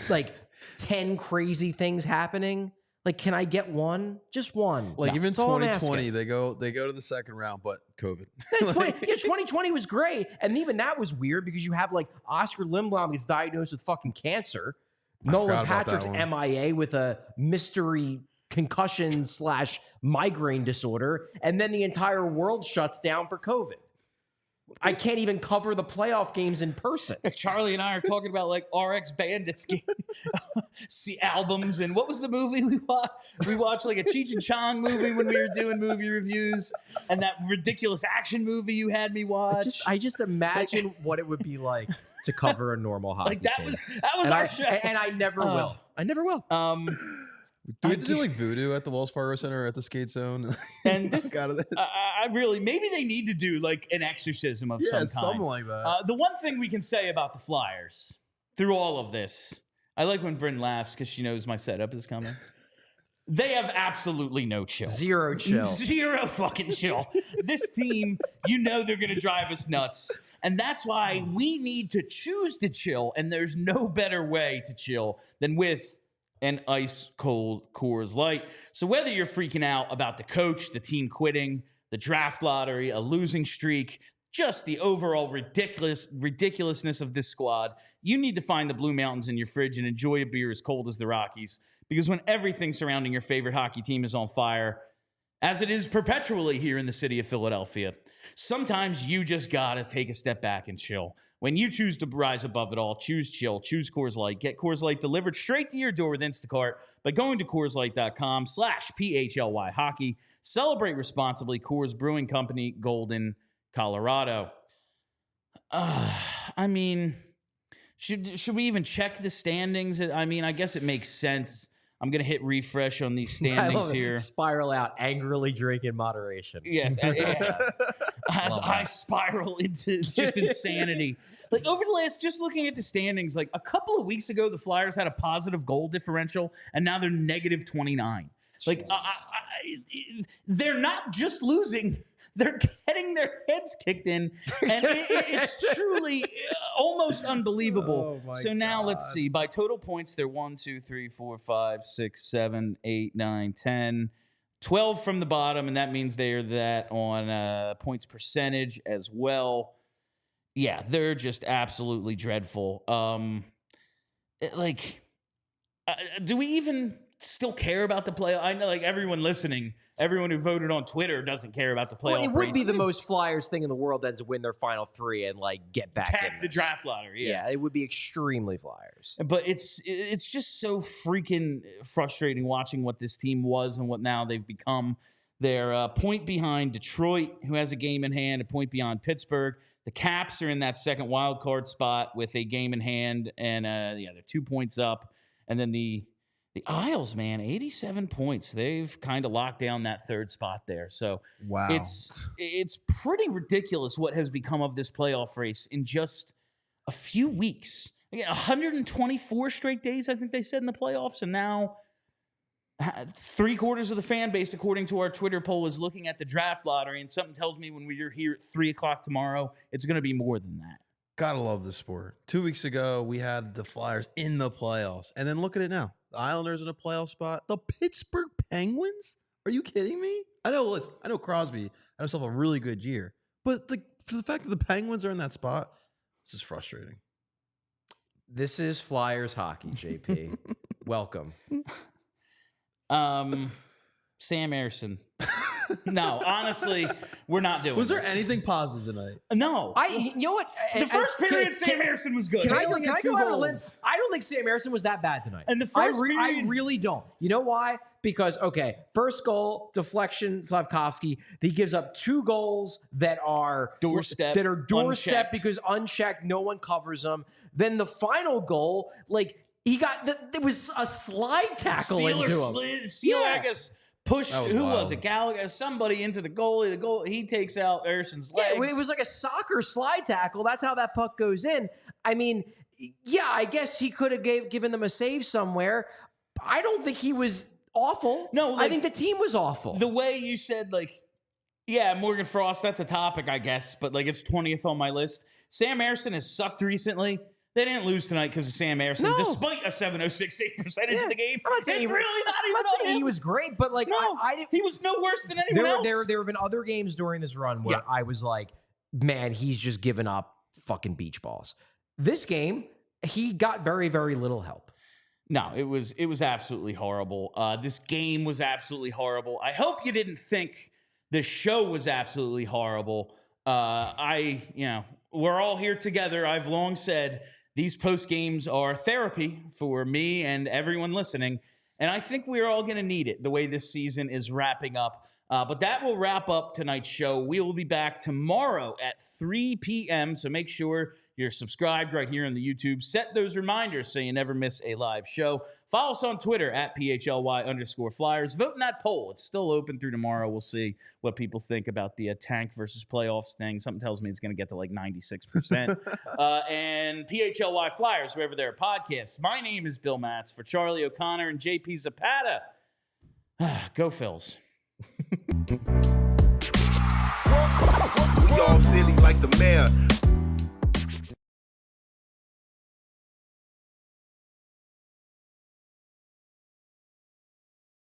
like, 10 crazy things happening. Like, can I get one? Just one. Like, even 2020, they go to the second round, but COVID. 2020 was great. And even that was weird because you have, like, Oscar Lindblom gets diagnosed with fucking cancer. Nolan Patrick's MIA with a mystery concussion / migraine disorder. And then the entire world shuts down for COVID. I can't even cover the playoff games in person. Charlie and I are talking about like RX Bandits see albums, and what was the movie we watched? We watched like a Cheech and Chong movie when we were doing movie reviews, and that ridiculous action movie you had me watch. I just imagine what it would be like to cover a normal hockey team. That was our show, and I never will. I never will. Do we have to do like voodoo at the Wells Fargo Center or at the skate zone? And this, I really, maybe they need to do like an exorcism of some kind. Something like that. The one thing we can say about the Flyers through all of this, I like when Bryn laughs because she knows my setup is coming. They have absolutely no chill. Zero chill. Zero fucking chill. This team, you know they're going to drive us nuts. And that's why we need to choose to chill. And there's no better way to chill than with an ice-cold Coors Light. So whether you're freaking out about the coach, the team quitting, the draft lottery, a losing streak, just the overall ridiculousness of this squad, you need to find the Blue Mountains in your fridge and enjoy a beer as cold as the Rockies. Because when everything surrounding your favorite hockey team is on fire, as it is perpetually here in the city of Philadelphia, sometimes you just gotta take a step back and chill. When you choose to rise above it all, choose chill, choose Coors Light. Get Coors Light delivered straight to your door with Instacart by going to CoorsLight.com/PHLY hockey. Celebrate responsibly. Coors Brewing Company, Golden, Colorado. I mean, should we even check the standings? I mean, I guess it makes sense. I'm going to hit refresh on these standings here. Spiral out, angrily drink in moderation. Yes. As I spiral into just insanity. Like over the last, just looking at the standings, like a couple of weeks ago, the Flyers had a positive goal differential, and now they're negative 29. Like, they're not just losing, they're getting their heads kicked in, and it's truly almost unbelievable. Oh so now let's see. By total points, they're 1, 2, 3, 4, 5, 6, 7, 8, 9, 10, 12 from the bottom, and that means they're that on points percentage as well. Yeah, they're just absolutely dreadful. Do we even still care about the play? I know, like, everyone listening, everyone who voted on Twitter doesn't care about the playoff race. It would be the race. most Flyers thing in the world then to win their final 3 and, like, get back Tag in the draft lottery. Yeah, it would be extremely Flyers. But it's just so freaking frustrating watching what this team was and what now they've become. They're a point behind Detroit, who has a game in hand, a point behind Pittsburgh. The Caps are in that second wild card spot with a game in hand, and they're 2 points up. And then the The Isles, man, 87 points. They've kind of locked down that third spot there. So Wow. it's pretty ridiculous what has become of this playoff race in just a few weeks. Again, 124 straight days, I think they said in the playoffs, and now 3/4 of the fan base, according to our Twitter poll, is looking at the draft lottery, and something tells me when we're here at 3 o'clock tomorrow, it's going to be more than that. Gotta love this sport. 2 weeks ago, we had the Flyers in the playoffs. And then look at it now. The Islanders in a playoff spot. The Pittsburgh Penguins? Are you kidding me? I know Crosby had himself a really good year. But for the fact that the Penguins are in that spot, this is frustrating. This is Flyers hockey, JP. Welcome. Sam Ersson. No, honestly, we're not doing Was there this. anything positive tonight? No. You know what? The first period, Sam Ersson was good. Can I Hailing at go 2 out on a limb? goals. I don't think Sam Ersson was that bad tonight. And the first I period- really don't. You know why? Because, okay, first goal, deflection, Slafkovsky. He gives up 2 goals that are Doorstep, doorstep unchecked. because unchecked, no one covers them. Then the final goal, like, there was a slide tackle into him. Sealer, I guess, pushed, That was who wild. was it? Gallagher, somebody into the goalie. The goal, he takes out Ersson's legs. Yeah, it was like a soccer slide tackle. That's how that puck goes in. I mean, yeah, I guess he could have given them a save somewhere. I don't think he was awful. No, I like, think the team was awful. the way you said, like, yeah, Morgan Frost, that's a topic, I guess, but like it's 20th on my list. Sam Ersson has sucked recently. They didn't lose tonight because of Sam Ersson, No. despite a 706 save percentage in the game. I'm not saying It's really not I'm even not on saying him. he was great, but like No, I didn't. he was no worse than anyone else. There have been other games during this run where I was like, man, he's just given up fucking beach balls. This game, he got very, very little help. No, it was absolutely horrible. This game was absolutely horrible. I hope you didn't think the show was absolutely horrible. We're all here together. I've long said these post games are therapy for me and everyone listening, and I think we're all going to need it the way this season is wrapping up. But that will wrap up tonight's show. We will be back tomorrow at 3 p.m., so make sure you're subscribed right here on the YouTube. Set those reminders so you never miss a live show. Follow us on Twitter at PHLY_Flyers. Vote in that poll. It's still open through tomorrow. We'll see what people think about the tank versus playoffs thing. Something tells me it's going to get to like 96%. And PHLY Flyers, wherever there are podcasts. My name is Bill Matz for Charlie O'Connor and JP Zapata. Go Phils. We all silly like the mayor.